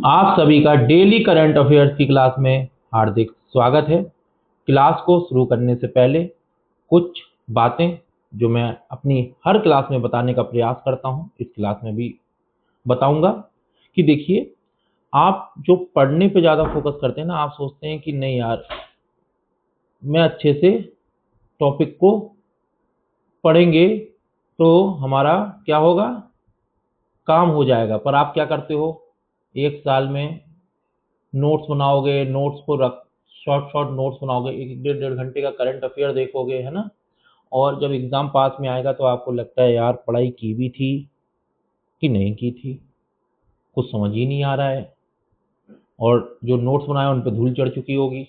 आप सभी का डेली करंट अफेयर्स की क्लास में हार्दिक स्वागत है। क्लास को शुरू करने से पहले कुछ बातें जो मैं अपनी हर क्लास में बताने का प्रयास करता हूं, इस क्लास में भी बताऊंगा। कि देखिए, आप जो पढ़ने पे ज़्यादा फोकस करते हैं ना, आप सोचते हैं कि नहीं यार, मैं अच्छे से टॉपिक को पढ़ेंगे तो हमारा क्या होगा, काम हो जाएगा। पर आप क्या करते हो, एक साल में नोट्स बनाओगे, नोट्स को रख शॉर्ट शॉर्ट नोट्स बनाओगे, एक डेढ़ डेढ़ घंटे का करंट अफेयर देखोगे, है ना। और जब एग्जाम पास में आएगा तो आपको लगता है यार पढ़ाई की भी थी कि नहीं की थी, कुछ समझ ही नहीं आ रहा है। और जो नोट्स बनाए उन पर धूल चढ़ चुकी होगी,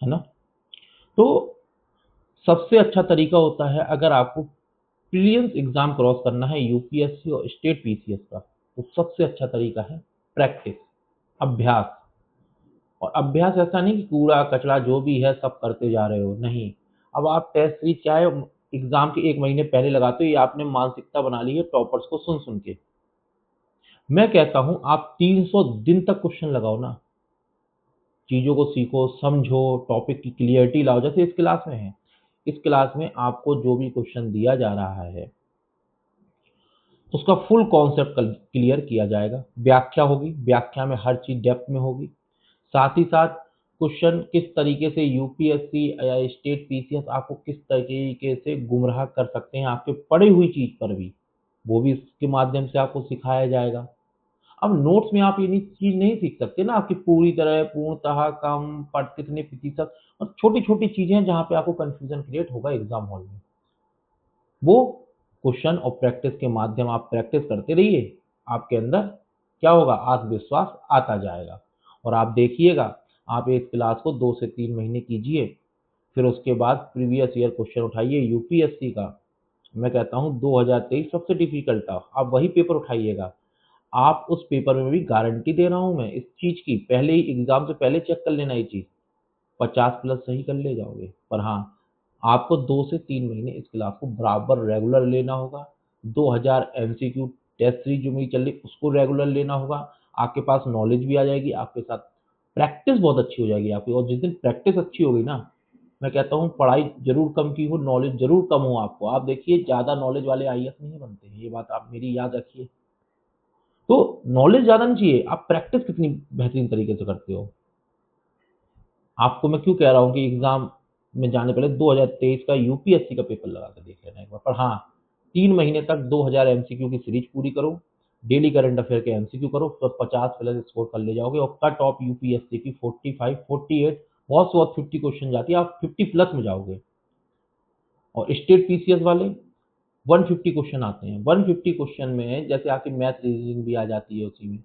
है ना। तो सबसे अच्छा तरीका होता है, अगर आपको प्रीलिम्स एग्जाम क्रॉस करना है यूपीएससी और स्टेट पीसीएस का, तो सबसे अच्छा तरीका है प्रैक्टिस, अभ्यास। और अभ्यास ऐसा नहीं कि कूड़ा कचरा जो भी है सब करते जा रहे हो, नहीं। अब आप टेस्ट सीरीज चाहे एग्जाम के एक महीने पहले लगाते हो, ये आपने मानसिकता बना ली है टॉपर्स को सुन सुन के। मैं कहता हूं आप 300 दिन तक क्वेश्चन लगाओ ना, चीजों को सीखो, समझो, टॉपिक की क्लियरिटी लाओ। जैसे इस क्लास में है, इस क्लास में आपको जो भी क्वेश्चन दिया जा रहा है उसका फुल कॉन्सेप्ट क्लियर किया जाएगा। व्याख्या होगी, व्याख्या में हर चीज डेप्थ में होगी। साथ ही साथ क्वेश्चन किस तरीके से यूपीएससी या स्टेट पीसीएस आपको किस तरीके से गुमराह कर सकते हैं आपके पढ़ी हुई चीज पर भी, वो भी इसके माध्यम से आपको सिखाया जाएगा। अब नोट्स में आप ये चीज नहीं सीख सकते ना, आपकी पूरी तरह पूर्णतः कम पढ़ कितने प्रतिशत, और छोटी छोटी चीजें हैं जहाँ पे आपको कंफ्यूजन क्रिएट होगा एग्जाम हॉल में। वो क्वेश्चन और प्रैक्टिस के माध्यम आप प्रैक्टिस करते रहिए, आपके अंदर क्या होगा, आत्मविश्वास आता जाएगा। और आप देखिएगा, आप एक क्लास को 2 से 3 महीने कीजिए, फिर उसके बाद प्रीवियस ईयर क्वेश्चन उठाइए यूपीएससी का। मैं कहता हूँ 2023 सबसे डिफिकल्ट था, आप वही पेपर उठाइएगा। आप उस पेपर में भी गारंटी दे रहा हूँ मैं इस चीज की, पहले ही एग्जाम से पहले चेक कर लेना ये चीज, 50 प्लस सही कर ले जाओगे। पर हाँ, आपको 2 से 3 महीने इस क्लास को बराबर रेगुलर लेना होगा। 2000 एमसीक्यू टेस्ट सीरीज जो मेरी चल रही उसको रेगुलर लेना होगा। आपके पास नॉलेज भी आ जाएगी, आपके साथ प्रैक्टिस बहुत अच्छी हो जाएगी आपकी। और जिस दिन प्रैक्टिस अच्छी होगी ना, मैं कहता हूँ पढ़ाई जरूर कम की हो, नॉलेज जरूर कम हो आपको। आप देखिए, ज्यादा नॉलेज वाले आईएएस नहीं बनते हैं, ये बात आप मेरी याद रखिए। तो नॉलेज ज्यादा नहीं चाहिए, आप प्रैक्टिस कितनी बेहतरीन तरीके से करते हो। आपको मैं क्यों कह रहा हूँ कि एग्जाम में जाने पहले 2023 का यूपीएससी का पेपर लगा कर देख लेना एक बार। पर हाँ, 3 महीने तक 2000 एमसीक्यू की सीरीज पूरी करो, डेली करंट अफेयर के एमसीक्यू करो, तो 50 प्लस स्कोर कर ले जाओगे। और कट ऑफ यूपीएससी की 45 48, बहुत से बहुत 50 क्वेश्चन जाती है, आप 50 प्लस में जाओगे। और स्टेट पीसीएस वाले 150 क्वेश्चन आते हैं, 150 क्वेश्चन में जैसे आपकी मैथ रीजनिंग भी आ जाती है उसी में,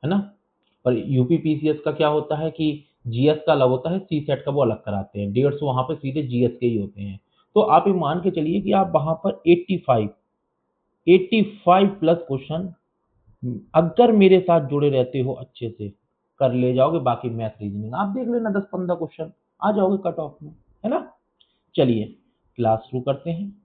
है ना। पर यूपी पीसीएस का क्या होता है कि जीएस का अलग होता है, सी सेट का वो अलग कराते हैं, 150 वहां पे सीधे जीएस के ही होते हैं। तो आप ये मान के चलिए कि आप वहां पर 85 प्लस क्वेश्चन अगर मेरे साथ जुड़े रहते हो अच्छे से कर ले जाओगे। बाकी मैथ रीजनिंग आप देख लेना, 10 15 क्वेश्चन आ जाओगे कट ऑफ में, है ना। चलिए क्लास शुरू करते हैं।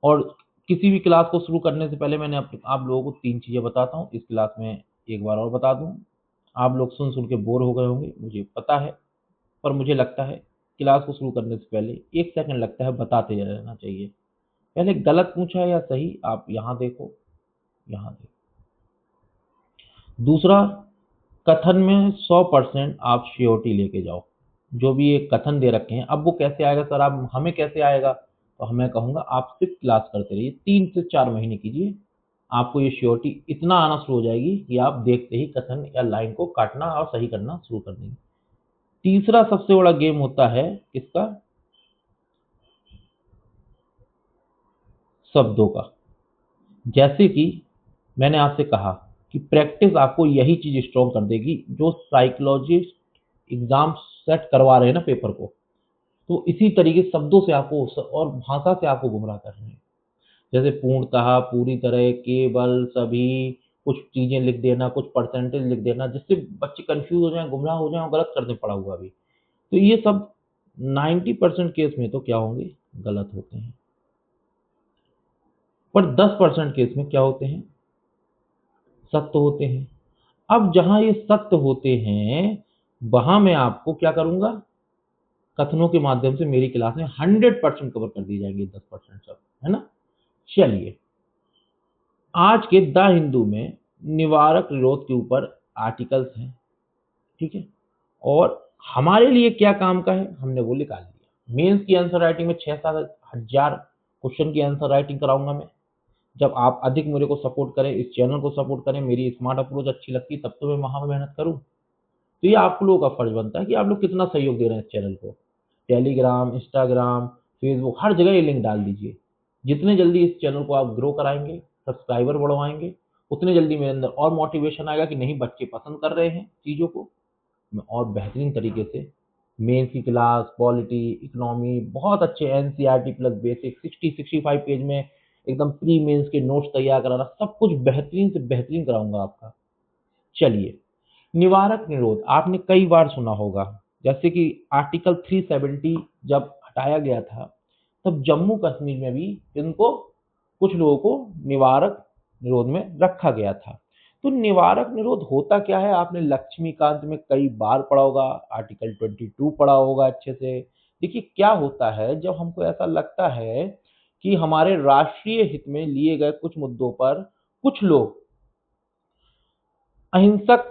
और किसी भी क्लास को शुरू करने से पहले मैंने आप लोगों को 3 चीजें बताता हूँ। इस क्लास में एक बार और बता दूं, आप लोग सुन सुन के बोर हो गए होंगे मुझे पता है, पर मुझे लगता है क्लास को शुरू करने से पहले 1 सेकंड लगता है, बताते रहना चाहिए। पहले गलत पूछा है या सही, आप यहाँ देखो, यहाँ देखो। दूसरा, कथन में 100% आप श्योरिटी लेके जाओ। जो भी ये कथन दे रखे हैं, अब वो कैसे आएगा सर, आप हमें कैसे आएगा, तो हमें कहूंगा आप सिर्फ क्लास करते रहिए, 3 से 4 महीने कीजिए, आपको ये श्योरिटी इतना आना शुरू हो जाएगी कि आप देखते ही कथन या लाइन को काटना और सही करना शुरू कर देंगे। तीसरा सबसे बड़ा गेम होता है किसका, शब्दों का। जैसे कि मैंने आपसे कहा कि प्रैक्टिस आपको यही चीज स्ट्रॉन्ग कर देगी, जो साइकोलॉजिस्ट एग्जाम सेट करवा रहे हैं ना पेपर को, तो इसी तरीके शब्दों से आपको और भाषा से आपको गुमराह कर रहे हैं। जैसे पूर्णतः, पूरी तरह, केवल, सभी, कुछ चीजें लिख देना, कुछ परसेंटेज लिख देना, जिससे बच्चे कंफ्यूज हो जाएं, गुमराह हो जाएं और गलत कर दें पड़ा हुआ भी। तो ये सब 90% केस में तो क्या होंगे, गलत होते हैं। पर 10% केस में क्या होते हैं, सत्य होते हैं। अब जहां ये सत्य होते हैं वहां मैं आपको क्या करूंगा, कथनों के माध्यम से मेरी क्लास में 100% कवर कर दिए जाएंगे, 10% सब, है ना। चलिए, आज के द हिंदू में निवारक निरोध के ऊपर आर्टिकल्स हैं, ठीक है। और हमारे लिए क्या काम का है, हमने वो निकाल लिया। मेंस की आंसर राइटिंग में 6-7 हजार क्वेश्चन की आंसर राइटिंग कराऊंगा मैं। जब आप अधिक मेरे को सपोर्ट करें, इस चैनल को सपोर्ट करें, मेरी स्मार्ट अप्रोच अच्छी लगती है, तब तो मैं वहां मेहनत करूं। तो ये आप लोगों का फर्ज बनता है कि आप लोग कितना सहयोग दे रहे हैं इस चैनल को। टेलीग्राम, इंस्टाग्राम, फेसबुक, हर जगह ये लिंक डाल दीजिए। जितने जल्दी इस चैनल को आप ग्रो कराएंगे, सब्सक्राइबर बढ़वाएंगे, उतने जल्दी मेरे अंदर और मोटिवेशन आएगा कि नहीं, बच्चे पसंद कर रहे हैं चीज़ों को, मैं और बेहतरीन तरीके से मेंस की क्लास, पॉलिटी, इकोनॉमी, बहुत अच्छे एनसीईआरटी प्लस बेसिक 60-65 पेज में एकदम प्री मेंस के नोट्स तैयार कराना, सब कुछ बेहतरीन से बेहतरीन कराऊंगा आपका। चलिए, निवारक निरोध आपने कई बार सुना होगा। जैसे कि आर्टिकल 370 जब हटाया गया था, तब जम्मू कश्मीर में भी इनको, कुछ लोगों को निवारक निरोध में रखा गया था। तो निवारक निरोध होता क्या है, आपने लक्ष्मीकांत में कई बार पढ़ा होगा, आर्टिकल 22 पढ़ा होगा अच्छे से। देखिए क्या होता है, जब हमको ऐसा लगता है कि हमारे राष्ट्रीय हित में लिए गए कुछ मुद्दों पर कुछ लोग अहिंसक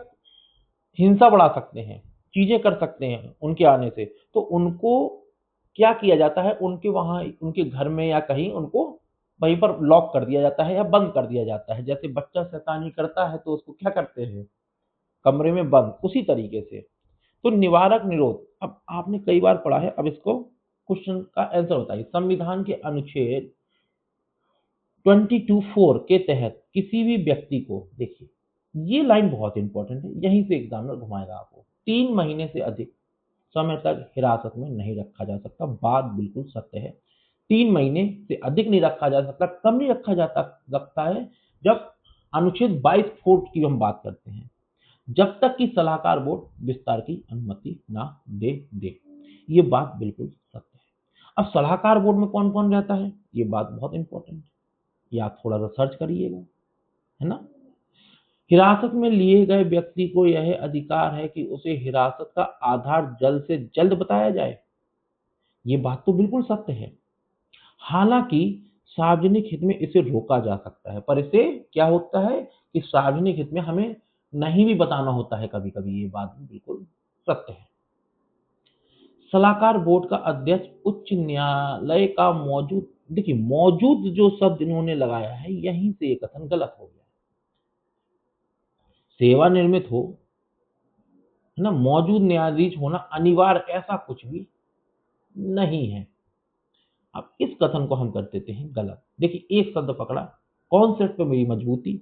हिंसा बढ़ा सकते हैं, चीजें कर सकते हैं उनके आने से, तो उनको क्या किया जाता है, उनके वहां उनके घर में या कहीं उनको वहीं पर लॉक कर दिया जाता है या बंद कर दिया जाता है। जैसे बच्चा शैतानी करता है तो उसको क्या करते हैं, कमरे में बंद, उसी तरीके से। तो निवारक निरोध अब आपने कई बार पढ़ा है, अब इसको क्वेश्चन का आंसर बताइए। संविधान के अनुच्छेद 22(4) के तहत किसी भी व्यक्ति को, देखिए ये लाइन बहुत इंपॉर्टेंट है, यहीं से एग्जामिनर घुमाएगा आपको, 3 महीने से अधिक समय तक हिरासत में नहीं रखा जा सकता। बात बिल्कुल सत्य है, 3 महीने से अधिक नहीं रखा जा सकता, कम नहीं रखा जा सकता है जब अनुच्छेद 22(4) की हम बात करते हैं, जब तक कि सलाहकार बोर्ड विस्तार की अनुमति ना दे। ये बात बिल्कुल सत्य है। अब सलाहकार बोर्ड में कौन कौन रहता है, ये बात बहुत इंपॉर्टेंट है, ये आप थोड़ा सा सर्च करिएगा, है ना। हिरासत में लिए गए व्यक्ति को यह अधिकार है कि उसे हिरासत का आधार जल्द से जल्द बताया जाए। ये बात तो बिल्कुल सत्य है। हालांकि सार्वजनिक हित में इसे रोका जा सकता है, पर इसे क्या होता है कि सार्वजनिक हित में हमें नहीं भी बताना होता है कभी कभी, ये बात भी बिल्कुल सत्य है। सलाहकार बोर्ड का अध्यक्ष उच्च न्यायालय का मौजूद, देखिए मौजूद जो शब्द इन्होंने लगाया है, यहीं से ये कथन गलत हो गया। सेवानिवृत्त हो, है ना, मौजूद न्यायाधीश होना अनिवार्य, ऐसा कुछ भी नहीं है। अब इस कथन को हम कर देते हैं गलत। देखिए एक शब्द पकड़ा, कॉन्सेप्ट पे मेरी मजबूती,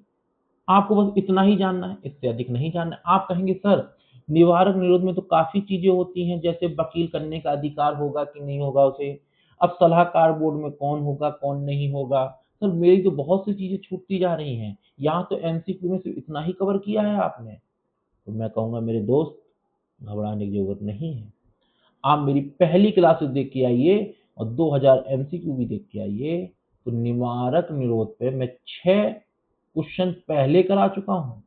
आपको बस इतना ही जानना है, इससे अधिक नहीं जानना है। आप कहेंगे सर निवारक निरोध में तो काफी चीजें होती हैं, जैसे वकील करने का अधिकार होगा कि नहीं होगा उसे, अब सलाहकार बोर्ड में कौन होगा कौन नहीं होगा। सर मेरी तो बहुत सी चीजें छूटती जा रही हैं, यहाँ तो एमसीक्यू में सिर्फ इतना ही कवर किया है आपने। तो मैं कहूंगा मेरे दोस्त, घबराने की जरूरत नहीं है। आप मेरी पहली क्लासेस देख के आइए और 2000 एमसीक्यू भी देख के आइए। तो निवारक निरोध पे मैं 6 क्वेश्चन पहले करा चुका हूं,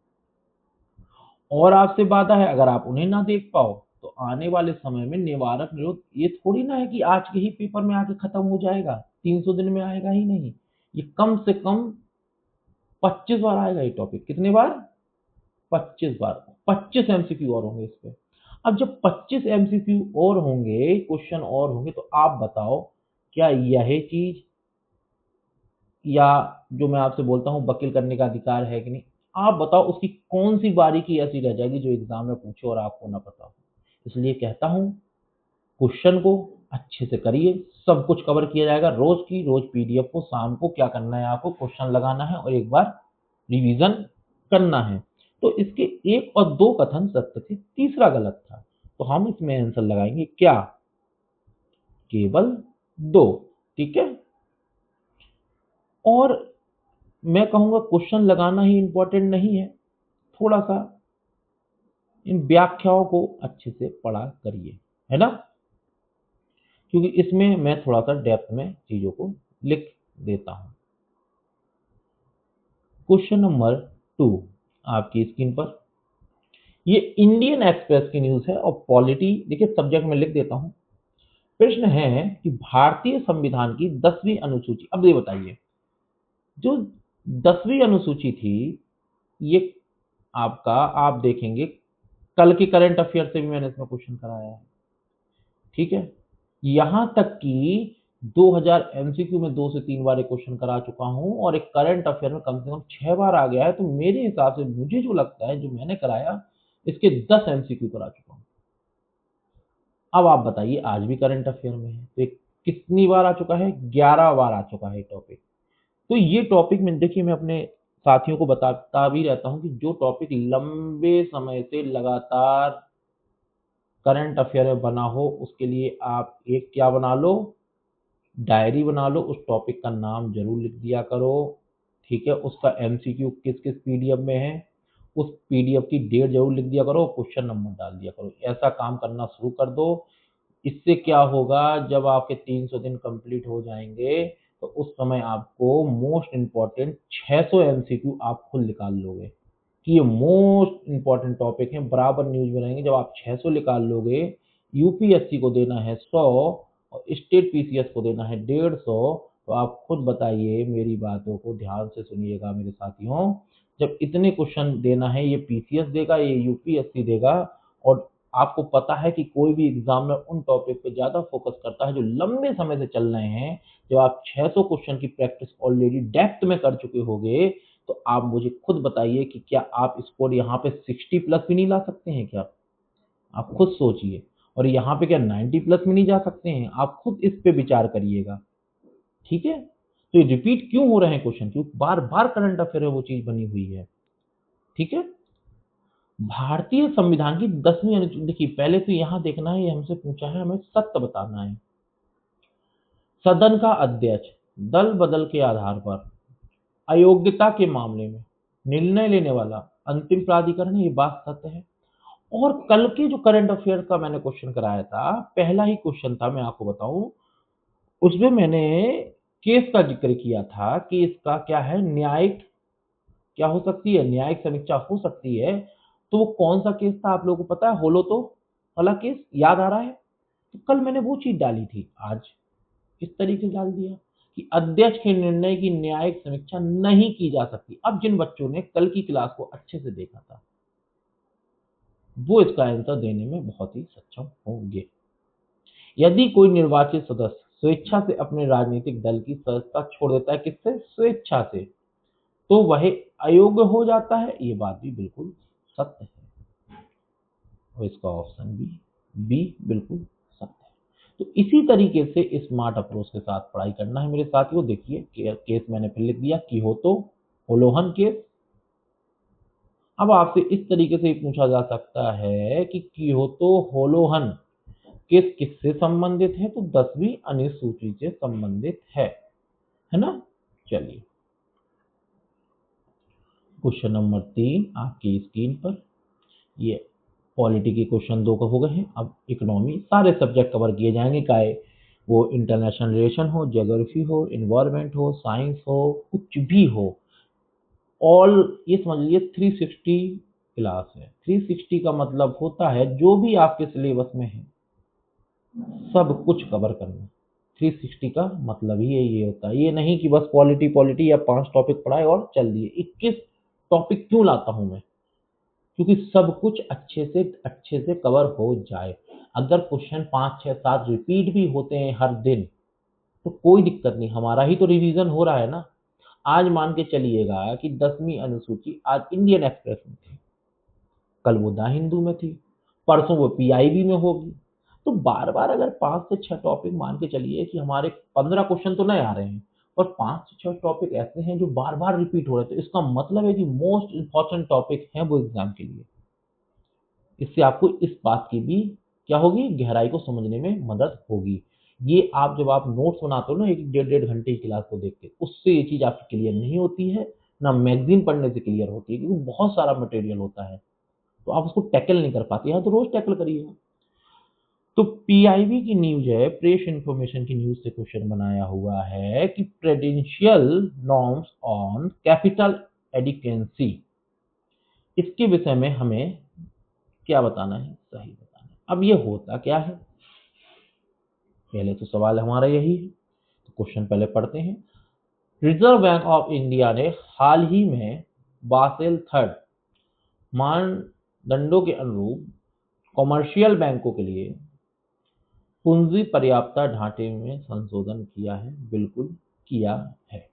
और आपसे वादा है अगर आप उन्हें ना देख पाओ तो आने वाले समय में निवारक निरोध ये थोड़ी ना है कि आज के ही पेपर में आके खत्म हो जाएगा, 300 दिन में आएगा ही नहीं, ये कम से कम 25 बार आएगा ये टॉपिक। कितने बार, 25 बार, 25 एमसीक्यू और होंगे इस पे। अब जब 25 एमसीक्यू और होंगे, क्वेश्चन और होंगे, तो आप बताओ क्या यह चीज, या जो मैं आपसे बोलता हूँ वकील करने का अधिकार है कि नहीं, आप बताओ उसकी कौन सी बारीकी ऐसी रह जाएगी जो एग्जाम में पूछे और आपको ना पता हो। इसलिए कहता हूँ क्वेश्चन को अच्छे से करिए, सब कुछ कवर किया जाएगा। रोज की रोज पीडीएफ को शाम को क्या करना है, आपको क्वेश्चन लगाना है और एक बार रिवीजन करना है। तो इसके 1 और 2 कथन सत्य थे, तीसरा गलत था, तो हम इसमें आंसर लगाएंगे क्या, केवल 2। ठीक है, और मैं कहूंगा क्वेश्चन लगाना ही इंपॉर्टेंट नहीं है, थोड़ा सा इन व्याख्याओं को अच्छे से पढ़ा करिए, है ना, क्योंकि इसमें मैं थोड़ा सा डेप्थ में चीजों को लिख देता हूं। क्वेश्चन नंबर 2 आपकी स्क्रीन पर, ये इंडियन एक्सप्रेस की न्यूज है और पॉलिटी देखिए, सब्जेक्ट में लिख देता हूं। प्रश्न है कि भारतीय संविधान की 10वीं अनुसूची, अब ये बताइए, जो 10वीं अनुसूची थी, ये आपका, आप देखेंगे कल के करंट अफेयर से भी मैंने इसमें क्वेश्चन कराया है, ठीक है। यहां तक कि 2000 एमसीक्यू में 2 से 3 बार एक क्वेश्चन करा चुका हूं और एक करंट अफेयर में कम से कम 6 बार आ गया है। तो मेरे हिसाब से, मुझे जो लगता है, जो मैंने कराया, इसके 10 एमसीक्यू करा चुका हूं। अब आप बताइए, आज भी करंट अफेयर में है तो ये कितनी बार आ चुका है? 11 बार आ चुका है टॉपिक। तो ये टॉपिक में देखिए, मैं अपने साथियों को बताता भी रहता हूं कि जो टॉपिक लंबे समय से लगातार करंट अफेयर में बना हो, उसके लिए आप एक क्या बना लो, डायरी बना लो, उस टॉपिक का नाम जरूर लिख दिया करो, ठीक है। उसका एमसीक्यू किस किस पीडीएफ में है, उस पीडीएफ की डेट जरूर लिख दिया करो, क्वेश्चन नंबर डाल दिया करो। ऐसा काम करना शुरू कर दो। इससे क्या होगा, जब आपके 300 दिन कंप्लीट हो जाएंगे तो उस समय आपको मोस्ट इंपॉर्टेंट 600 एमसीक्यू आप खुद निकाल लोगे कि ये मोस्ट इंपॉर्टेंट टॉपिक है, बराबर न्यूज में रहेंगे। जब आप 600 निकाल लोगे, यूपीएससी को देना है 100 और स्टेट पीसीएस को देना है 150, तो आप खुद बताइए, मेरी बातों को ध्यान से सुनिएगा मेरे साथियों। जब इतने क्वेश्चन देना है, ये पीसीएस देगा, ये यूपीएससी देगा, और आपको पता है कि कोई भी एग्जामिनर उन टॉपिक पे ज्यादा फोकस करता है जो लंबे समय से चल रहे हैं। जब आप 600 क्वेश्चन की प्रैक्टिस ऑलरेडी डेप्थ में कर चुके होगे, तो आप मुझे खुद बताइए कि क्या आप स्कोर यहाँ पे 60 प्लस भी नहीं ला सकते हैं क्या? आप खुद सोचिए। और यहाँ पे क्या 90 प्लस में नहीं जा सकते हैं? आप खुद इस पे विचार करिएगा, ठीक है। तो ये रिपीट क्यों हो रहे हैं क्वेश्चन? क्योंकि बार बार करंट अफेयर में वो चीज बनी हुई है, ठीक है। भारतीय संविधान की 10वीं अनुच्छेद, देखिए पहले तो यहां देखना है, ये हमसे पूछा है, हमें सत्य बताना है। सदन का अध्यक्ष दल बदल के आधार पर अयोग्यता के मामले में निर्णय लेने वाला अंतिम प्राधिकरण, ये बात सत्य है। और कल के जो करंट अफेयर का मैंने क्वेश्चन कराया था, पहला ही क्वेश्चन था, मैं आपको बताऊं, उसमें मैंने केस का जिक्र किया था कि इसका क्या है, न्यायिक क्या हो सकती है, न्यायिक समीक्षा हो सकती है। तो वो कौन सा केस था आप लोगों को पता है? होलो तो वाला केस याद आ रहा है? तो कल मैंने वो चीज डाली थी, आज इस तरीके से डाल दिया कि अध्यक्ष के निर्णय की न्यायिक समीक्षा नहीं की जा सकती। अब जिन बच्चों ने कल की क्लास को अच्छे से देखा था, वो इसका आंसर देने में बहुत ही सक्षम होंगे। यदि कोई निर्वाचित सदस्य स्वेच्छा से अपने राजनीतिक दल की सदस्यता छोड़ देता है, किससे? स्वेच्छा से, तो वह अयोग्य हो जाता है। ये बात भी बिल्कुल सत्य है और इसका ऑप्शन बी बिल्कुल सत्य है। तो इसी तरीके से स्मार्ट अप्रोच के साथ पढ़ाई करना है मेरे साथियों। देखिए, केस मैंने फिर लिख दिया, कियोतो होलोहन केस। अब आपसे इस तरीके से पूछा जा सकता है कि कियोतो होलोहन केस किससे संबंधित है? तो 10वीं अनुसूची से संबंधित है ना। चलिए, क्वेश्चन नंबर 3 आपकी स्क्रीन पर, ये पॉलिटी के क्वेश्चन 2 का हो गए हैं। अब इकोनॉमी, सारे सब्जेक्ट कवर किए जाएंगे, चाहे वो इंटरनेशनल रिलेशन हो, ज्योग्राफी हो, इन्वायरमेंट हो, साइंस हो, कुछ भी हो, ऑल, ये समझ लीजिए 360 क्लास है। 360 का मतलब होता है जो भी आपके सिलेबस में है सब कुछ कवर करना। 360 का मतलब ही ये होता है। ये नहीं कि बस पॉलिटी पॉलिटी या 5 टॉपिक पढ़ाए और चल दिए। 21 टॉपिक क्यों लाता हूं मैं? क्योंकि सब कुछ अच्छे से कवर हो जाए। अगर क्वेश्चन 5 6 7 रिपीट भी होते हैं हर दिन, तो कोई दिक्कत नहीं, हमारा ही तो रिवीजन हो रहा है ना। आज मान के चलिएगा कि 10वीं अनुसूची आज इंडियन एक्सप्रेस में थी, कल वो द हिंदू में थी, परसों वो पीआईबी में होगी। तो बार बार अगर 5 से 6 टॉपिक मान के चलिए कि हमारे 15 क्वेश्चन तो नए आ रहे हैं, और 5 से 6 टॉपिक ऐसे हैं जो बार बार रिपीट हो रहे हैं, तो इसका मतलब है कि मोस्ट इंपॉर्टेंट टॉपिक है वो एग्जाम के लिए। इससे आपको इस बात की भी क्या होगी, गहराई को समझने में मदद होगी। ये आप जब आप नोट्स बनाते हो ना, एक डेढ़ डेढ़ घंटे की क्लास को देख के, उससे ये चीज आपकी क्लियर नहीं होती है, ना मैगजीन पढ़ने से क्लियर होती है, क्योंकि बहुत सारा मटेरियल होता है, तो आप उसको टैकल नहीं कर पाते हैं। तो रोज टैकल करिए। तो पीआईबी की न्यूज है, प्रेस इंफॉर्मेशन की न्यूज से क्वेश्चन बनाया हुआ है कि प्रेडेंशियल नॉर्म्स ऑन कैपिटल एडिक्वेंसी, इसके विषय में हमें क्या बताना है? सही बताना है। अब ये होता क्या है, पहले तो सवाल हमारा यही है, तो क्वेश्चन पहले पढ़ते हैं। रिजर्व बैंक ऑफ इंडिया ने हाल ही में बासेल थर्ड मानदंडों के अनुरूप कॉमर्शियल बैंकों के लिए पूंजी पर्याप्तता ढांचे में संशोधन किया है। बिल्कुल किया है।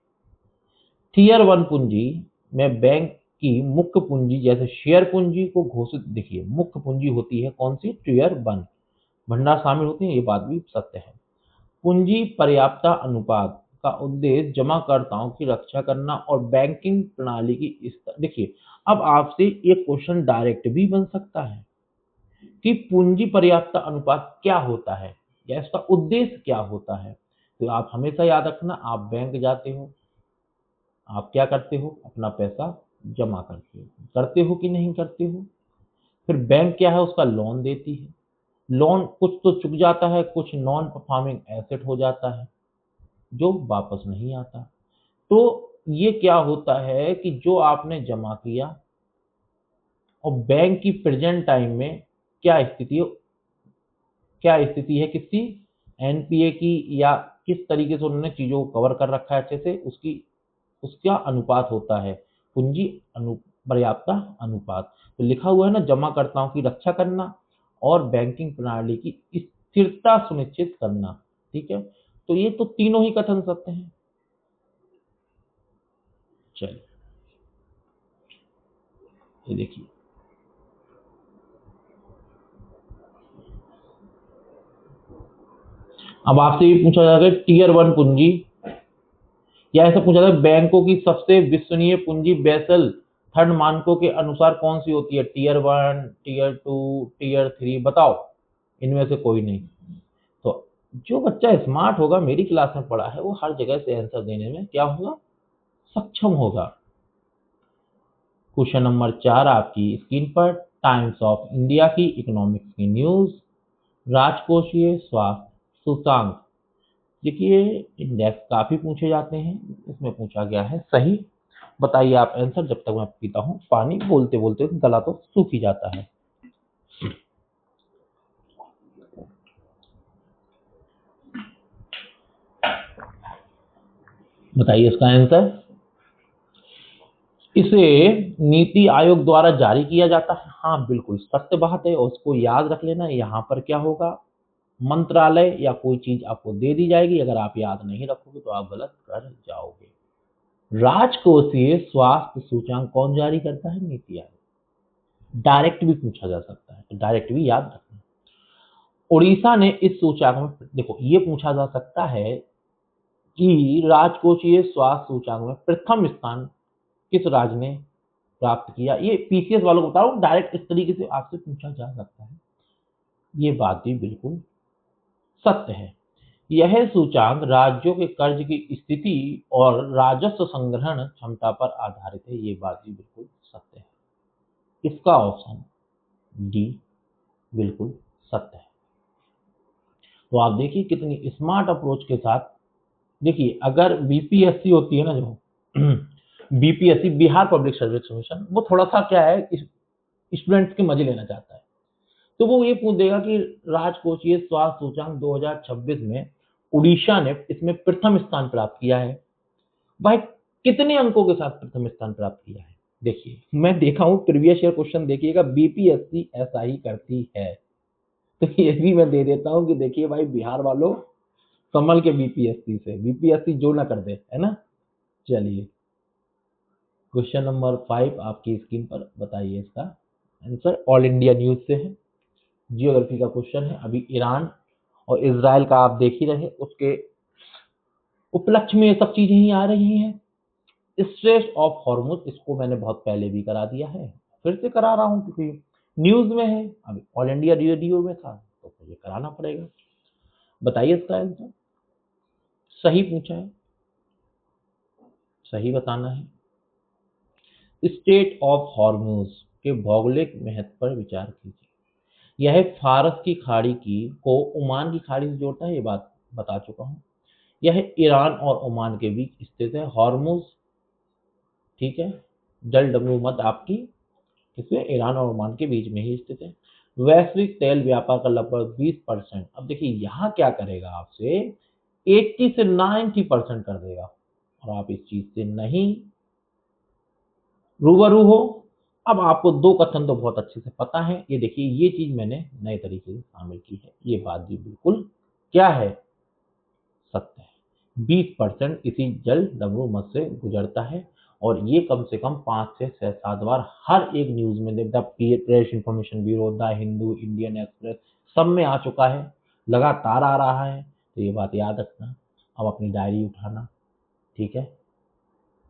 टीयर 1 पूंजी में बैंक की मुख्य पूंजी जैसे शेयर पूंजी को घोषित, देखिए मुख्य पूंजी होती है कौन सी? टीयर 1, भंडार शामिल होते हैं, ये बात भी सत्य है। पूंजी पर्याप्तता अनुपात का उद्देश्य जमाकर्ताओं की रक्षा करना और बैंकिंग प्रणाली की स्तर, देखिए अब आपसे एक क्वेश्चन डायरेक्ट भी बन सकता है कि पूंजी पर्याप्तता अनुपात क्या होता है या इसका उद्देश्य क्या होता है। तो आप हमेशा याद रखना, आप बैंक जाते हो, आप क्या करते हो? अपना पैसा जमा करते हो कि नहीं करते हो? फिर बैंक क्या है? उसका लोन देती है। लोन कुछ तो चुक जाता है, कुछ नॉन परफॉर्मिंग एसेट हो जाता है जो वापस नहीं आता। तो ये क्या होता है कि जो आपने जमा किया और बैंक की प्रेजेंट टाइम में क्या स्थिति है, किसी एनपीए की, या किस तरीके से उन्होंने चीजों को कवर कर रखा है अच्छे से, उसका अनुपात होता है पूंजी पर्याप्तता अनुपात। तो लिखा हुआ है ना, जमाकर्ताओं की रक्षा करना और बैंकिंग प्रणाली की स्थिरता सुनिश्चित करना। ठीक है, तो ये तो तीनों ही कथन सत्य हैं। चलिए ये देखिए, अब आपसे ये पूछा जाएगा टीयर 1 पूंजी, या ऐसा पूछा जाएगा बैंकों की सबसे विश्वसनीय पूंजी बेसल थर्ड मानकों के अनुसार कौन सी होती है? टीयर 1, टीयर 2, टीयर 3, बताओ इनमें से कोई नहीं। तो जो बच्चा स्मार्ट होगा, मेरी क्लास में पढ़ा है, वो हर जगह से आंसर देने में क्या होगा? सक्षम होगा। क्वेश्चन नंबर 4 आपकी स्क्रीन पर, टाइम्स ऑफ इंडिया की इकोनॉमिक्स की न्यूज, राजकोषीय स्वास्थ्य सूचांक। देखिए इंडेक्स काफी पूछे जाते हैं, इसमें पूछा गया है सही। बताइए आप आंसर, जब तक मैं पीता हूँ पानी, बोलते बोलते गला तो सूख ही जाता है। बताइए इसका आंसर। इसे नीति आयोग द्वारा जारी किया जाता है। हाँ बिल्कुल सत्य बात है, और उसको याद रख लेना। यहाँ पर क्या होगा? मंत्रालय या कोई चीज आपको दे दी जाएगी, अगर आप याद नहीं रखोगे तो आप गलत कर जाओगे। राजकोषीय स्वास्थ्य सूचांक कौन जारी करता है? नीति आयोग। डायरेक्ट भी पूछा जा सकता है, तो डायरेक्ट भी याद रखना। उड़ीसा ने इस सूचांक में, देखो ये पूछा जा सकता है कि राजकोषीय स्वास्थ्य सूचांक में प्रथम स्थान किस राज्य ने प्राप्त किया? ये पीसीएस वालों को बता रहा हूं, डायरेक्ट इस तरीके से आपसे पूछा जा सकता है। ये बात भी बिल्कुल सत्य है। यह सूचांक राज्यों के कर्ज की स्थिति और राजस्व संग्रहण क्षमता पर आधारित है। ये बात भी बिल्कुल सत्य है। इसका ऑप्शन डी बिल्कुल सत्य है। तो आप देखिए कितनी स्मार्ट अप्रोच के साथ, देखिए अगर बीपीएससी होती है ना, जो BPSC Bihar public service commission, वो थोड़ा सा क्या है, स्टूडेंट्स के मजे लेना चाहता है। तो वो ये पूछ देगा कि राजकोषीय स्वास्थ्य सूचांक 2026 में उड़ीसा ने इसमें प्रथम स्थान प्राप्त किया है। भाई कितने अंकों के साथ प्रथम स्थान प्राप्त किया है? देखिए मैं देखा हूं प्रीवियस ईयर क्वेश्चन, देखिएगा बीपीएससी ऐसा ही करती है। तो ये भी मैं दे देता हूं कि देखिए भाई बिहार वालों, संभल के बीपीएससी से, बीपीएससी जो ना कर दे, है ना। चलिए क्वेश्चन नंबर 5 आपकी स्क्रीन पर, बताइए इसका आंसर। ऑल इंडिया न्यूज से है, जियोग्राफी का क्वेश्चन है। अभी ईरान और इजराइल का आप देख ही रहे, उसके उपलक्ष्य में ये सब चीजें ही आ रही हैं। स्ट्रेस ऑफ हॉर्मुज, इसको मैंने बहुत पहले भी करा दिया है, फिर से करा रहा हूं क्योंकि न्यूज में है, अभी ऑल इंडिया रेडियो में था तो मुझे कराना पड़ेगा। बताइए इसका आंसर। सही पूछा है, सही बताना है। स्टेट ऑफ हॉर्मुज के भौगोलिक महत्व पर विचार कीजिए। यह फारस की खाड़ी की को ओमान की खाड़ी से जोड़ता है, ये बात बता चुका हूं। यह ईरान और ओमान के बीच स्थित है। हॉर्मुज, ठीक है, जल डमरू मत आपकी किसमें? ईरान और ओमान के बीच में ही स्थित है। वैश्विक तेल व्यापार का लगभग 20%। अब देखिए यहाँ क्या करेगा आपसे, 80 से 90% कर देगा, और आप इस चीज से नहीं रूबरू हो। अब आपको दो कथन तो बहुत अच्छे से पता है, ये देखिए ये चीज मैंने नए तरीके से शामिल की है, ये बात भी बिल्कुल क्या है, सत्य है। 20% इसी जल डमरू मत से गुजरता है, और ये कम से कम 5 से 7 बार हर एक न्यूज में, the press information bureau, the Hindu, Indian express, सब में आ चुका है, लगातार आ रहा है। तो ये बात याद रखना। अब अपनी डायरी उठाना, ठीक है,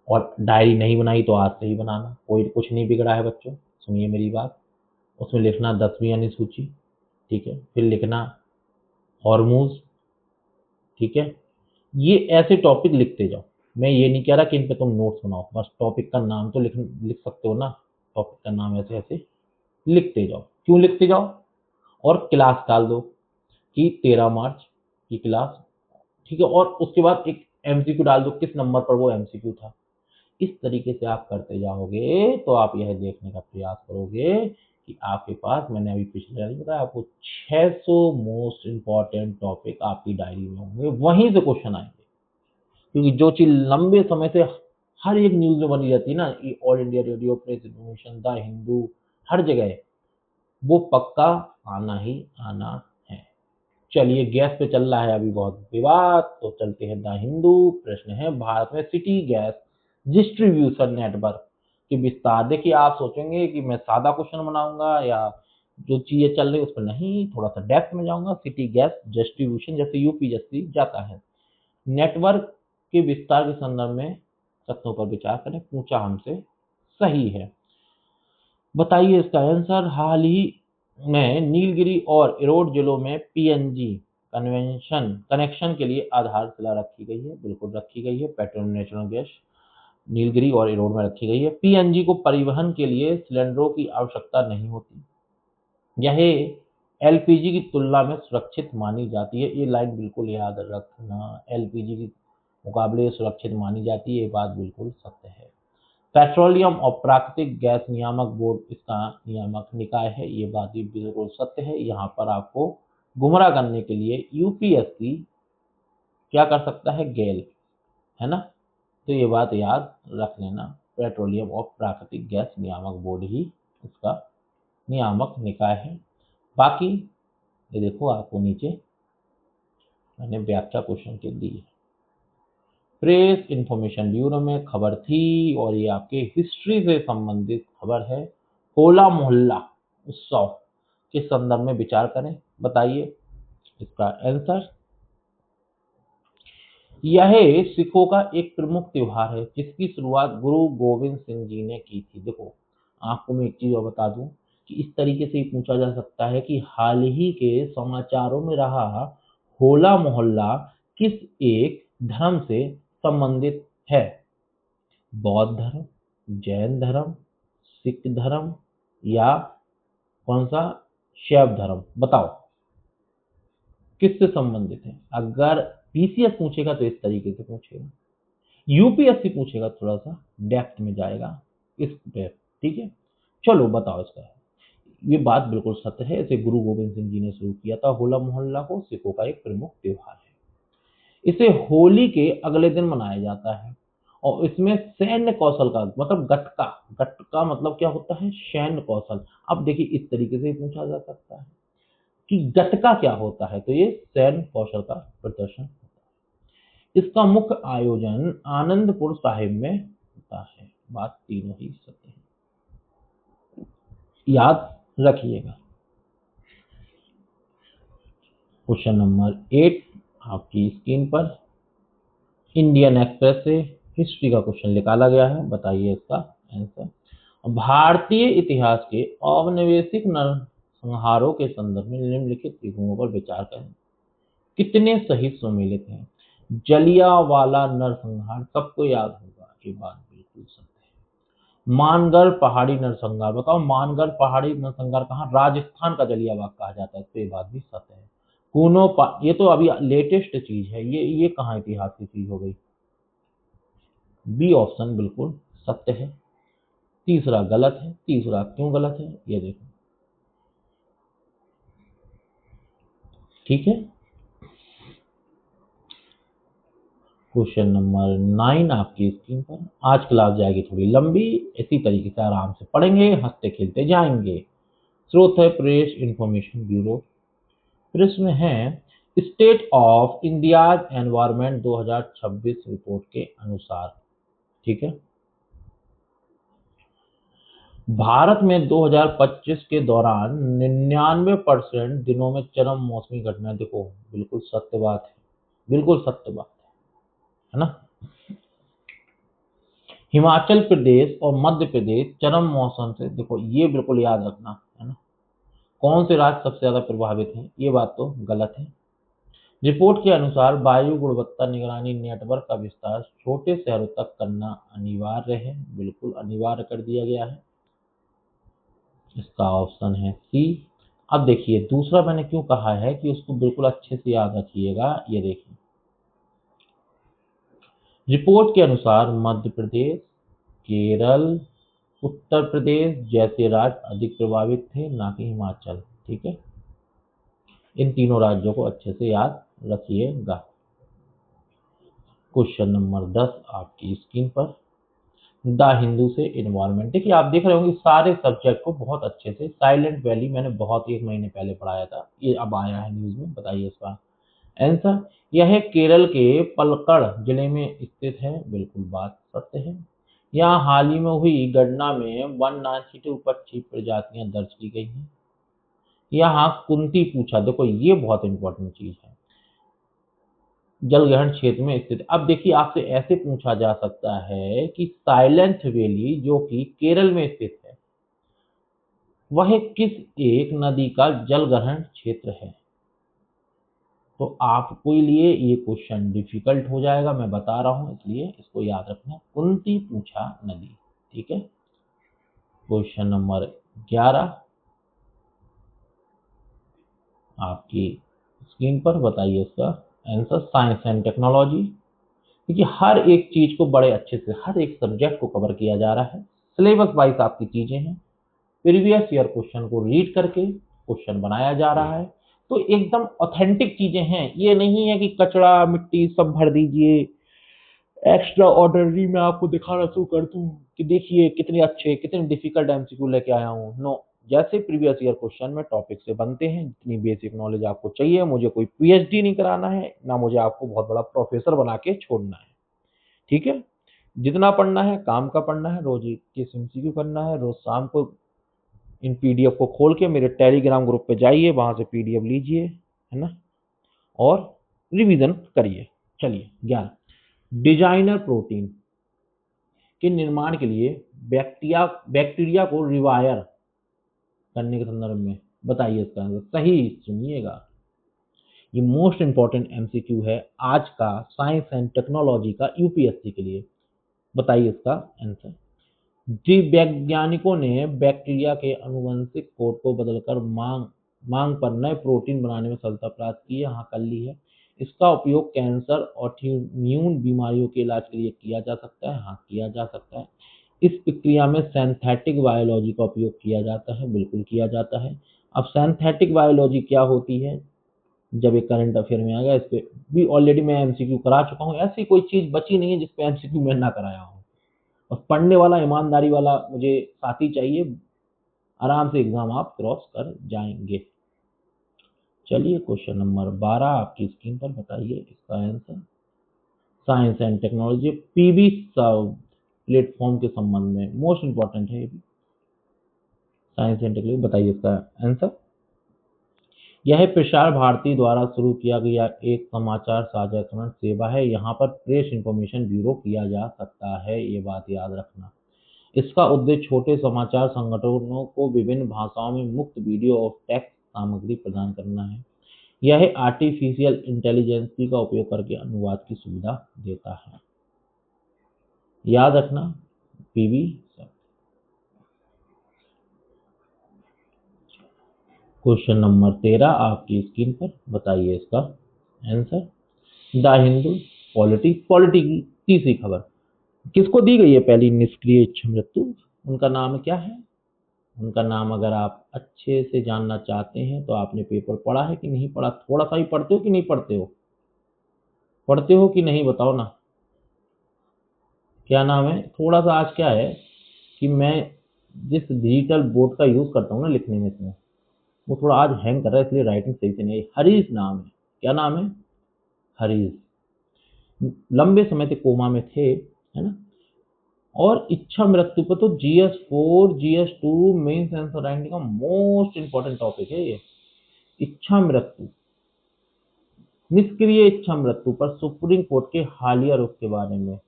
और डायरी नहीं बनाई तो आज से ही बनाना, कोई कुछ नहीं बिगड़ा है बच्चों, सुनिए मेरी बात। उसमें लिखना 10वीं अनुसूची, ठीक है, फिर लिखना हॉर्मूज, ठीक है। ये ऐसे टॉपिक लिखते जाओ। मैं ये नहीं कह रहा कि इन पे तुम नोट्स बनाओ, बस टॉपिक का नाम तो लिख सकते हो ना, टॉपिक का नाम ऐसे ऐसे लिखते जाओ। क्यों लिखते जाओ? और क्लास डाल दो कि 13 मार्च की क्लास, ठीक है, और उसके बाद एक एमसीक्यू डाल दो, किस नंबर पर वो एमसीक्यू था। इस तरीके से आप करते जाओगे तो आप यह देखने का प्रयास करोगे कि आपके पास, मैंने अभी पिछले डायरी बताया आपको, 600 मोस्ट इंपॉर्टेंट टॉपिक आपकी डायरी में होंगे, वहीं से क्वेश्चन आएंगे। क्योंकि जो चीज लंबे समय से हर एक न्यूज में बनी रहती है ना, ये All India Radio, press information, the Hindu, हर जगह, वो पक्का आना ही आना है। चलिए, गैस पे चल रहा है अभी बहुत विवाद, तो चलते हैं द हिंदू। प्रश्न है, भारत में सिटी गैस डिस्ट्रीब्यूशन नेटवर्क के विस्तार। देखिए आप सोचेंगे कि मैं सादा क्वेश्चन बनाऊंगा या जो चीजें चल रही है उस पर नहीं, थोड़ा सा डेप्थ में जाऊंगा। सिटी गैस डिस्ट्रीब्यूशन, जैसे यूपीएससी जाता है, नेटवर्क के विस्तार के संदर्भ में तथ्यों पर विचार करें, पूछा हमसे, सही है। बताइए इसका आंसर। हाल ही में नीलगिरी और इरोड जिलों में पीएनजी कनेक्शन के लिए आधारशिला रखी गई है। बिल्कुल रखी गई है, पेट्रोल नेचुरल गैस नीलगिरी और इरोड में रखी गई है। पीएनजी को परिवहन के लिए सिलेंडरों की आवश्यकता नहीं होती, यह एलपीजी की तुलना में सुरक्षित मानी जाती है। ये लाइन बिल्कुल याद रखना, एलपीजी की मुकाबले सुरक्षित मानी जाती है, ये बात बिल्कुल सत्य है। पेट्रोलियम और प्राकृतिक गैस नियामक बोर्ड इसका नियामक निकाय है, ये बात भी बिल्कुल सत्य है। यहाँ पर आपको गुमराह करने के लिए यूपीएससी क्या कर सकता है, गेल, है ना। तो ये बात याद रख लेना, पेट्रोलियम और प्राकृतिक गैस नियामक बोर्ड ही इसका नियामक निकाय है। बाकी ये देखो, आपको नीचे मैंने व्याख्या क्वेश्चन के दी है। प्रेस इंफॉर्मेशन ब्यूरो में खबर थी, और ये आपके हिस्ट्री से संबंधित खबर है। होला मोहल्ला उत्सव के संदर्भ में विचार करें, बताइए इसका आंसर। यह सिखों का एक प्रमुख त्योहार है जिसकी शुरुआत गुरु गोविंद सिंह जी ने की थी। देखो, आपको मैं एक चीज और बता दूं कि इस तरीके से ही पूछा जा सकता है कि हाल ही के समाचारों में रहा होला मोहल्ला किस एक धर्म से संबंधित है? बौद्ध धर्म, जैन धर्म, सिख धर्म, या कौन सा, शैव धर्म? बताओ किससे संबंधित है। अगर पीसीएस पूछेगा तो इस तरीके से पूछेगा, यूपीएससी पूछेगा थोड़ा सा डेप्थ में जाएगा इस पे, ठीक है। चलो बताओ इसका। ये बात बिल्कुल सत्य है, इसे गुरु गोविंद सिंह जी ने शुरू किया था। होला मोहल्ला को सिखों का एक प्रमुख त्योहार है। इसे होली के अगले दिन मनाया जाता है, और इसमें सैन्य कौशल का मतलब गटका, गटका मतलब क्या होता है, सैन्य कौशल। अब देखिए इस तरीके से पूछा जा सकता है कि गटका क्या होता है, तो ये सैन्य कौशल का प्रदर्शन होता है। इसका मुख्य आयोजन आनंदपुर साहिब में होता है। बात तीनों ही सत्य है, याद रखिएगा। क्वेश्चन नंबर 8 आपकी स्क्रीन पर इंडियन एक्सप्रेस से हिस्ट्री का क्वेश्चन निकाला गया है, बताइए इसका आंसर। भारतीय इतिहास के औपनिवेशिक नरसंहारों के संदर्भ में निम्नलिखित बिंदुओं पर विचार करें। कितने शहीद सम्मिलित हैं? जलियांवाला नरसंहार सबको याद होगा, ये बात बिल्कुल सत्य है। मानगढ़ पहाड़ी नरसंहार, बताओ मानगढ़ पहाड़ी नरसंहार कहाँ? राजस्थान का जलियांवाला कहा जाता है, तो ये बात भी सत्य है। ये तो अभी लेटेस्ट चीज है, ये कहाँ इतिहास की चीज हो गई? बी ऑप्शन बिल्कुल सत्य है। तीसरा गलत है। तीसरा क्यों गलत है ये देखो, ठीक है। क्वेश्चन नंबर 9 आपकी स्क्रीन पर। आज क्लास जाएगी थोड़ी लंबी, इसी तरीके से आराम से पढ़ेंगे, हंसते खेलते जाएंगे। स्रोत है प्रेस इंफॉर्मेशन ब्यूरो। प्रश्न है, state of India environment 2026 report के अनुसार, ठीक है, भारत में 2025 के दौरान 99% दिनों में चरम मौसमी घटनाएं, देखो बिल्कुल सत्य बात है, बिल्कुल सत्य बात है ना। हिमाचल प्रदेश और मध्य प्रदेश चरम मौसम से, देखो ये बिल्कुल याद रखना है ना। कौन से राज्य सबसे ज्यादा प्रभावित हैं, ये बात तो गलत है। रिपोर्ट के अनुसार वायु गुणवत्ता निगरानी नेटवर्क का विस्तार छोटे शहरों तक करना अनिवार्य है, बिल्कुल अनिवार्य कर दिया गया है। इसका ऑप्शन है सी। अब देखिए दूसरा मैंने क्यों कहा है कि उसको बिल्कुल अच्छे से याद रखिएगा, ये देखिए रिपोर्ट के अनुसार मध्य प्रदेश, केरल, उत्तर प्रदेश जैसे राज्य अधिक प्रभावित थे, ना कि हिमाचल, ठीक है। इन तीनों राज्यों को अच्छे से याद रखिएगा। क्वेश्चन नंबर 10 आपकी स्क्रीन पर। द हिंदू से इन्वायरमेंट, देखिए आप देख रहे होंगे सारे सब्जेक्ट को बहुत अच्छे से। साइलेंट वैली मैंने बहुत 1 महीने पहले पढ़ाया था, ये अब आया है न्यूज में। बताइए इसका आंसर। यह केरल के पलक्कड़ जिले में स्थित है, बिल्कुल बात सत्य है। यहाँ हाल ही में हुई गणना में 192 पक्षी प्रजातियां दर्ज की गई हैं। यहाँ कुंती पूछा, देखो ये बहुत इंपॉर्टेंट चीज है, जलग्रहण क्षेत्र में स्थित। अब देखिए आपसे ऐसे पूछा जा सकता है कि साइलेंट वैली जो कि केरल में स्थित है, वह किस एक नदी का जलग्रहण क्षेत्र है। तो आपके लिए ये क्वेश्चन डिफिकल्ट हो जाएगा, मैं बता रहा हूं, इसलिए इसको याद रखना। कुंती पूछा नदी, ठीक है। क्वेश्चन नंबर 11 आपकी स्क्रीन पर। बताइए इसका आंसर। साइंस एंड टेक्नोलॉजी, क्योंकि हर एक चीज को बड़े अच्छे से, हर एक सब्जेक्ट को कवर किया जा रहा है। सिलेबस वाइज आपकी चीजें हैं, प्रीवियस ईयर क्वेश्चन को रीड करके क्वेश्चन बनाया जा रहा है, तो एकदम ऑथेंटिक चीजें हैं। ये नहीं है कि कचड़ा मिट्टी सब भर दीजिए, एक्स्ट्रा ऑर्डनरी में आपको दिखाना शुरू कर दूं कि देखिए कितने अच्छे कितने डिफिकल्ट एमसीक्यू लेके आया हूँ। नो, जैसे प्रीवियस ईयर क्वेश्चन में टॉपिक से बनते हैं, जितनी बेसिक नॉलेज आपको चाहिए। मुझे कोई पीएचडी नहीं कराना है, ना मुझे आपको बहुत बड़ा प्रोफेसर बना के छोड़ना है, ठीक है। जितना पढ़ना है काम का पढ़ना है, रोज के एमसीक्यू करना है। रोज शाम को इन पीडीएफ को खोल के मेरे टेलीग्राम ग्रुप पे जाइए, वहां से पीडीएफ लीजिए, है ना, और रिवीजन करिए। चलिए 11, डिजाइनर प्रोटीन के निर्माण के लिए बैक्टीरिया को रिवायर करने के संदर्भ में, बताइए इसका आंसर। सही सुनिएगा, ये मोस्ट इंपॉर्टेंट एमसीक्यू है आज का साइंस एंड टेक्नोलॉजी का, यूपीएससी के लिए। बताइए इसका आंसर। जीव वैज्ञानिकों ने बैक्टीरिया के आनुवंशिक कोड को बदलकर मांग पर नए प्रोटीन बनाने में सफलता प्राप्त की है, हाँ कर ली है। इसका उपयोग कैंसर और इम्यून बीमारियों के इलाज के लिए किया जा सकता है, हाँ किया जा सकता है। इस प्रक्रिया में सिंथेटिक बायोलॉजी का उपयोग किया जाता है, बिल्कुल किया जाता है। अब सिंथेटिक बायोलॉजी क्या होती है, जब एक करंट अफेयर में आ गया, इस पे भी ऑलरेडी मैं एमसीक्यू करा चुका हूँ। ऐसी कोई चीज बची नहीं है जिसपे एमसीक्यू मैं ना कराया हूँ। और पढ़ने वाला ईमानदारी वाला मुझे साथी चाहिए, आराम से एग्जाम आप क्रॉस कर जाएंगे। चलिए क्वेश्चन नंबर 12 आपकी स्क्रीन पर। बताइए इसका answer. Science and technology PV platform के संबंध में मोस्ट इंपॉर्टेंट है ये भी। साइंस एंड टेक्नोलॉजी, बताइए इसका आंसर। यह प्रसार भारती द्वारा शुरू किया गया एक समाचार साझाकरण सेवा है। यहाँ पर प्रेस इंफॉर्मेशन ब्यूरो किया जा सकता है, ये बात याद रखना। इसका उद्देश्य छोटे समाचार संगठनों को विभिन्न भाषाओं में मुफ्त वीडियो और टेक्स्ट सामग्री प्रदान करना है। यह आर्टिफिशियल इंटेलिजेंस का उपयोग करके अनुवाद की सुविधा देता है, याद रखना पीवी। क्वेश्चन नंबर 13 आपकी स्क्रीन पर। बताइए इसका आंसर। द हिंदू पॉलिटी की तीसरी खबर किसको दी गई है? पहली, निष्क्रिय इच्छा मृत्यु, उनका नाम क्या है? उनका नाम अगर आप अच्छे से जानना चाहते हैं तो आपने पेपर पढ़ा है कि नहीं पढ़ा? थोड़ा सा ही पढ़ते हो कि नहीं पढ़ते हो? पढ़ते हो कि नहीं बताओ ना। क्या नाम है? थोड़ा सा आज क्या है कि मैं जिस डिजिटल बोर्ड का यूज़ करता हूँ ना लिखने में, इसमें वो थोड़ा आज हैंग कर रहा है, इसलिए राइटिंग सही से नहीं आई। हरीश नाम है। क्या नाम है? हरीश। लंबे समय से कोमा में थे, है ना। और इच्छा मृत्यु पर तो GS4 GS2 mains answer writing का मोस्ट इंपॉर्टेंट टॉपिक है ये। इच्छा मृत्यु, निष्क्रिय इच्छा मृत्यु पर सुप्रीम कोर्ट के हालिया रुख के बारे में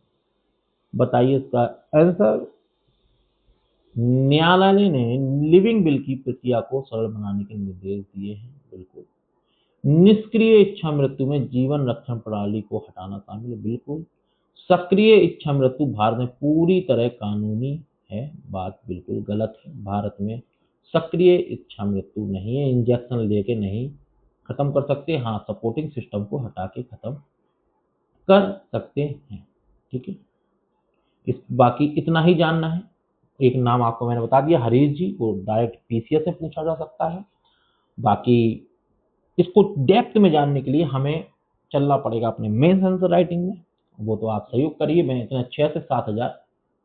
बताइए इसका आंसर। न्यायालय ने लिविंग विल की प्रक्रिया को सरल बनाने के निर्देश दिए हैं। बिल्कुल। निष्क्रिय इच्छा मृत्यु में जीवन रक्षण प्रणाली को हटाना शामिल है। बिल्कुल। सक्रिय इच्छा मृत्यु भारत में पूरी तरह कानूनी है। बात बिल्कुल गलत है। भारत में सक्रिय इच्छा मृत्यु नहीं है। इंजेक्शन लेके नहीं खत्म कर सकते। हाँ, सपोर्टिंग सिस्टम को हटा के खत्म कर सकते हैं। ठीक है, इस बाकी इतना ही जानना है। एक नाम आपको मैंने बता दिया, हरीश जी, वो डायरेक्ट PCS से पूछा जा सकता है। बाकी इसको डेप्थ में जानने के लिए हमें चलना पड़ेगा अपने मेंस आंसर राइटिंग में। वो तो आप सहयोग करिए, मैं इतना 6 से 7 हज़ार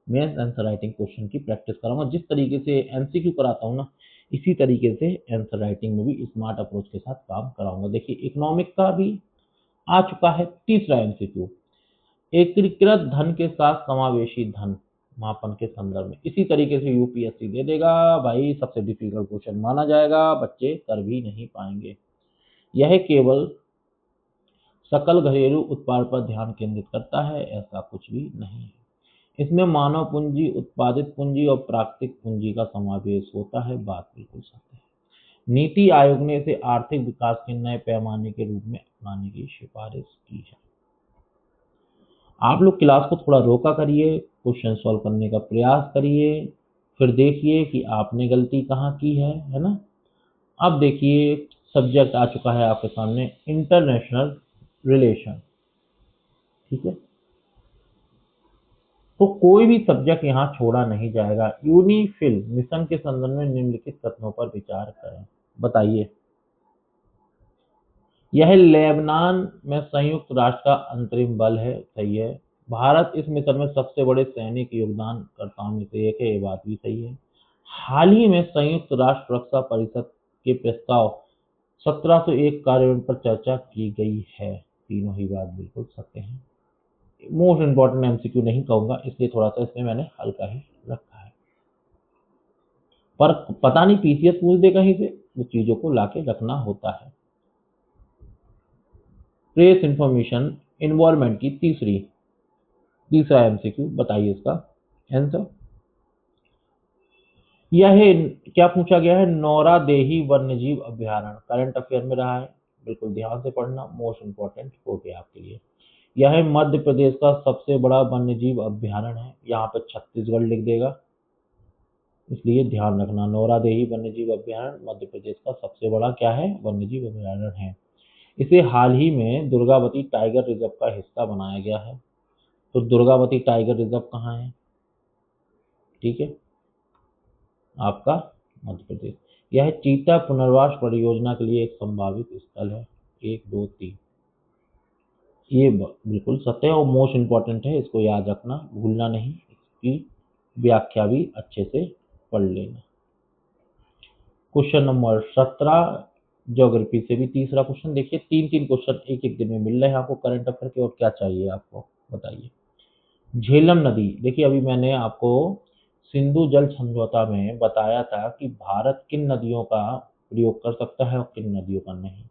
मेंस आंसर राइटिंग क्वेश्चन की प्रैक्टिस कराऊंगा। जिस तरीके से MCQ कराता हूँ ना, इसी तरीके से आंसर राइटिंग में भी स्मार्ट अप्रोच के साथ काम कराऊंगा। देखिए, इकोनॉमिक का भी आ चुका है तीसरा MCQ। एकीकृत धन के साथ समावेशी धन मापन के संदर्भ में इसी तरीके से UPSC दे देगा भाई। सबसे डिफिकल्ट क्वेश्चन माना जाएगा, बच्चे कर भी नहीं पाएंगे। यह केवल सकल घरेलू उत्पाद पर ध्यान केंद्रित करता है, ऐसा कुछ भी नहीं है। इसमें मानव पूंजी, उत्पादित पूंजी और प्राकृतिक पूंजी का समावेश होता है। बात बिल्कुल सत्य है। नीति आयोग ने इसे आर्थिक विकास के नए पैमाने के रूप में अपनाने की सिफारिश की है। आप लोग क्लास को थोड़ा रोका करिए, क्वेश्चन सॉल्व करने का प्रयास करिए, फिर देखिए कि आपने गलती कहाँ की है ना। अब देखिए, सब्जेक्ट आ चुका है आपके सामने, इंटरनेशनल रिलेशन। ठीक है, तो कोई भी सब्जेक्ट यहाँ छोड़ा नहीं जाएगा। यूनिफिल मिशन के संदर्भ में निम्नलिखित कथनों पर विचार करें। बताइए। यह लेबनान में संयुक्त राष्ट्र का अंतरिम बल है। सही है। भारत इस मिशन में सबसे बड़े सैनिक योगदानकर्ताओं में से एक है। ये बात भी सही है। हाल ही में संयुक्त राष्ट्र सुरक्षा परिषद के प्रस्ताव 1701 कार्यान्वयन पर चर्चा की गई है। तीनों ही बात बिल्कुल सत्य है। मोस्ट इंपॉर्टेंट MCQ नहीं कहूंगा, इसलिए थोड़ा सा इसमें मैंने हल्का ही रखा है। पर पता नहीं PCS पूछ दे कहीं से, उस चीजों को लाके रखना होता है। प्रेस इंफॉर्मेशन इन्वॉल्वमेंट की तीसरा MCQ, बताइए इसका आंसर। यह क्या पूछा गया है? नौरादेही वन्यजीव अभ्यारण्य करंट अफेयर में रहा है। बिल्कुल ध्यान से पढ़ना, मोस्ट इंपॉर्टेंट हो गया आपके लिए। यह मध्य प्रदेश का सबसे बड़ा वन्यजीव अभ्यारण्य है। यहाँ पे छत्तीसगढ़ लिख देगा, इसलिए ध्यान रखना। नौरादेही वन्यजीव अभ्यारण्य मध्य प्रदेश का सबसे बड़ा क्या है? वन्यजीव अभ्यारण्य है। इसे हाल ही में दुर्गावती टाइगर रिजर्व का हिस्सा बनाया गया है। तो दुर्गावती टाइगर रिजर्व कहाँ है? ठीक है, आपका मध्य प्रदेश। यह चीता पुनर्वास परियोजना के लिए एक संभावित स्थल है। 1 2 3, ये बिल्कुल सत्य है और मोस्ट इंपॉर्टेंट है। इसको याद रखना, भूलना नहीं। इसकी व्याख्या भी अच्छे से पढ़ लेना। क्वेश्चन नंबर 17 ज्योग्राफी से भी तीसरा क्वेश्चन। देखिए, 3 क्वेश्चन एक दिन में मिल रहे हैं आपको करंट अफेयर के। और क्या चाहिए आपको, बताइए। झेलम नदी, देखिए अभी मैंने आपको सिंधु जल समझौता में बताया था कि भारत किन नदियों का प्रयोग कर सकता है और किन नदियों का नहीं।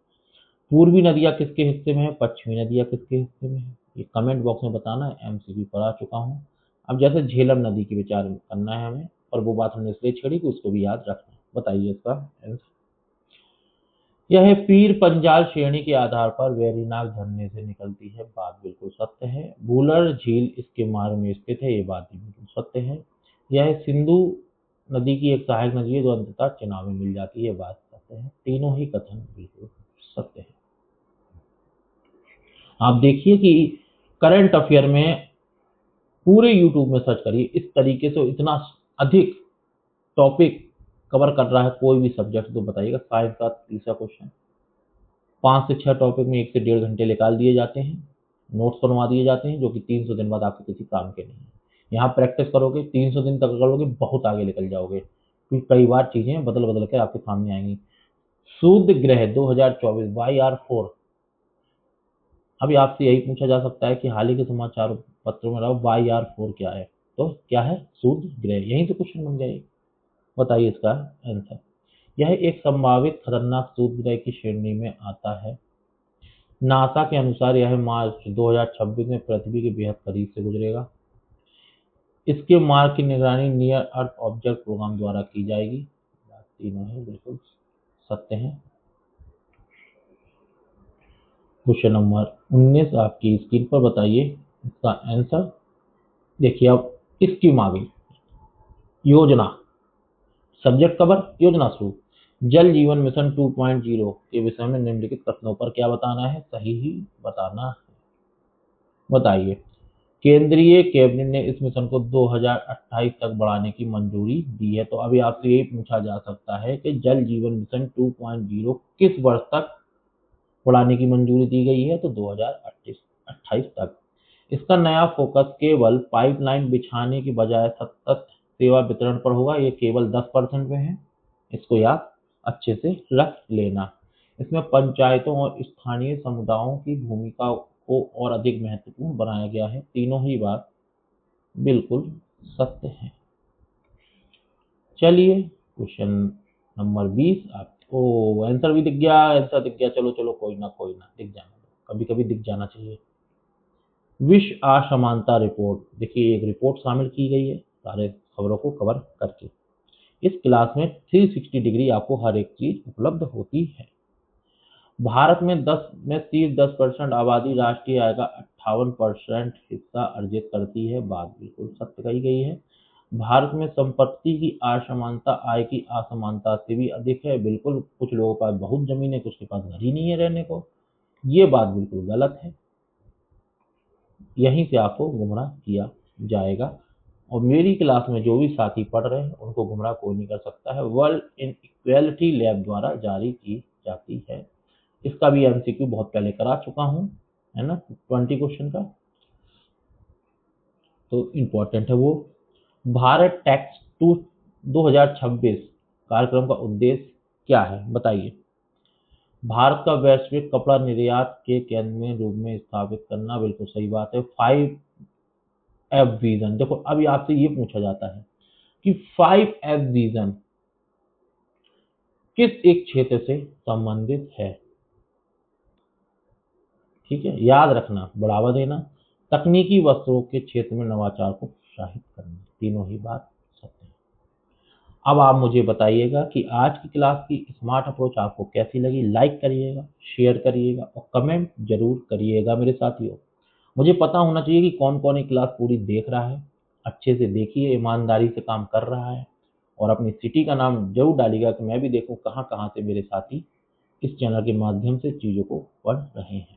पूर्वी नदियां किसके हिस्से में है, पश्चिमी नदियां किसके हिस्से में है, ये कमेंट बॉक्स में बताना है। MCQ पढ़ा चुका हूँ। अब जैसे झेलम नदी की विचार करना है हमें, और वो बात हमने इसलिए छेड़ी कि उसको भी याद रखना है। बताइए इसका आंसर। यह पीर पंजाल श्रेणी के आधार पर वेरीनाग झरने से निकलती है। बात बिल्कुल सत्य है। भूलर झील इसके मार्ग में स्थित है। ये बात भी बिल्कुल सत्य है। यह सिंधु नदी की एक सहायक नदी है जो अंततः चेनाब में मिल जाती है। बात सत्य है। तीनों ही कथन बिल्कुल सत्य है। आप देखिए कि करंट अफेयर में पूरे YouTube में सर्च करिए, इस तरीके से इतना अधिक टॉपिक कवर कर रहा है कोई भी सब्जेक्ट तो बताइएगा। साइंस का तीसरा क्वेश्चन, 5 से 6 टॉपिक में 1 से 1.5 घंटे निकाल दिए जाते हैं, नोट्स बनवा दिए जाते हैं, जो कि 300 दिन बाद आपके किसी काम के नहीं है। यहाँ प्रैक्टिस करोगे, 300 दिन तक करोगे, बहुत आगे निकल जाओगे, क्योंकि कई बार चीज़ें बदल बदल कर आपके सामने आएंगी। सूर्य ग्रह 2024 YR4, अभी आपसे यही पूछा जा सकता है कि हाल ही के समाचार पत्रों में रहा YR4 क्या है, तो क्या है? सूर्य ग्रह। यहीं से क्वेश्चन बन जाएगी। बताइए इसका आंसर। यह एक संभावित खतरनाक सूर्य ग्रह की श्रेणी में आता है। नासा के अनुसार यह मार्च 2026 में पृथ्वी के बेहद करीब से गुजरेगा। इसके मार्ग की निगरानी नियर अर्थ ऑब्जेक्ट प्रोग्राम द्वारा की जाएगी। तीनों ही बिल्कुल सत्य हैं। क्वेश्चन नंबर 19 आपकी स्क्रीन पर, बताइए इसका आंसर। देखिए अब स्कीम आ गई। योजना, सब्जेक्ट कवर, योजना शुरू। जल जीवन मिशन 2.0 के विषय में निम्नलिखित कथनों पर क्या बताना है? सही ही बताना है। बताइए। केंद्रीय कैबिनेट ने इस मिशन को 2028 तक बढ़ाने की मंजूरी दी है। तो अभी आपसे यही पूछा जा सकता है कि जल जीवन मिशन 2.0 किस वर्ष तक बढ़ाने की मंजूरी दी गई है? तो 2028 तक। इसका नया फोकस केवल पाइपलाइन बिछाने की बजाय सतत सेवा वितरण पर होगा। ये केवल 10% में है, इसको याद अच्छे से रख लेना। इसमें पंचायतों और स्थानीय समुदायों की भूमिका को और अधिक महत्वपूर्ण बनाया गया है। तीनों ही बात बिल्कुल सत्य है। चलिए क्वेश्चन नंबर 20 आपको आंसर भी दिख गया, आंसर दिख गया। चलो चलो, कोई ना दिख जाना, कभी कभी दिख जाना चाहिए। विश्व असमानता रिपोर्ट, देखिए एक रिपोर्ट शामिल की गई है सारे खबरों को कवर करके। इस क्लास में 360 डिग्री आपको हर एक चीज उपलब्ध होती है। भारत में 10% आबादी राष्ट्रीय आय का 58% हिस्सा अर्जित करती है। बात बिल्कुल सत्य कही गई है। भारत में संपत्ति की असमानता आय की असमानता से भी अधिक है। बिल्कुल, कुछ लोगों के पास बहुत जमीन है, कुछ के पास घर ही नहीं है रहने को। ये बात बिल्कुल गलत है। यहीं से आपको गुमराह किया जाएगा। और मेरी क्लास में जो भी साथी पढ़ रहे हैं उनको गुमराह कोई नहीं कर सकता है। वर्ल्ड इनइक्वालिटी लैब द्वारा जारी की जाती है। इसका भी एमसीक्यू बहुत पहले करा चुका हूं, है ना, 20 क्वेश्चन का, तो इम्पोर्टेंट है वो। भारत टैक्स 2026 कार्यक्रम का उद्देश्य क्या है? बताइए। भारत का वैश्विक कपड़ा निर्यात के केंद्र में रूप में स्थापित करना, बिल्कुल सही बात है। 5F विजन, देखो अभी आपसे ये पूछा जाता है कि 5F विजन किस एक क्षेत्र से संबंधित है? ठीक है, याद रखना, बढ़ावा देना, तकनीकी वस्त्रों के क्षेत्र में नवाचार को प्रोत्साहित करना। तीनों ही बात सत्य है। अब आप मुझे बताइएगा कि आज की क्लास की स्मार्ट अप्रोच आपको कैसी लगी। लाइक करिएगा, शेयर करिएगा और कमेंट जरूर करिएगा मेरे साथियों। मुझे पता होना चाहिए कि कौन कौन ये क्लास पूरी देख रहा है। अच्छे से देखिए, ईमानदारी से काम कर रहा है, और अपनी सिटी का नाम जरूर डालिएगा कि मैं भी देखूं कहाँ कहाँ से मेरे साथी इस चैनल के माध्यम से चीज़ों को पढ़ रहे हैं।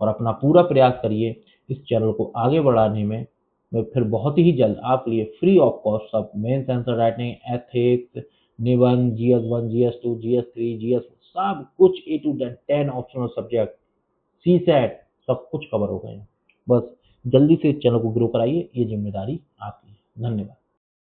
और अपना पूरा प्रयास करिए इस चैनल को आगे बढ़ाने में। मैं फिर बहुत ही जल्द आपके लिए फ्री ऑफ कॉस्ट सब मेंस आंसर राइटिंग, एथिक्स, निबंध, GS1, GS2, GS3, GS, सब कुछ A to 10 optional subject, CSET, सब कुछ कवर हो गए हैं। बस जल्दी से इस चैनल को ग्रो कराइए, ये जिम्मेदारी आपकी है। धन्यवाद।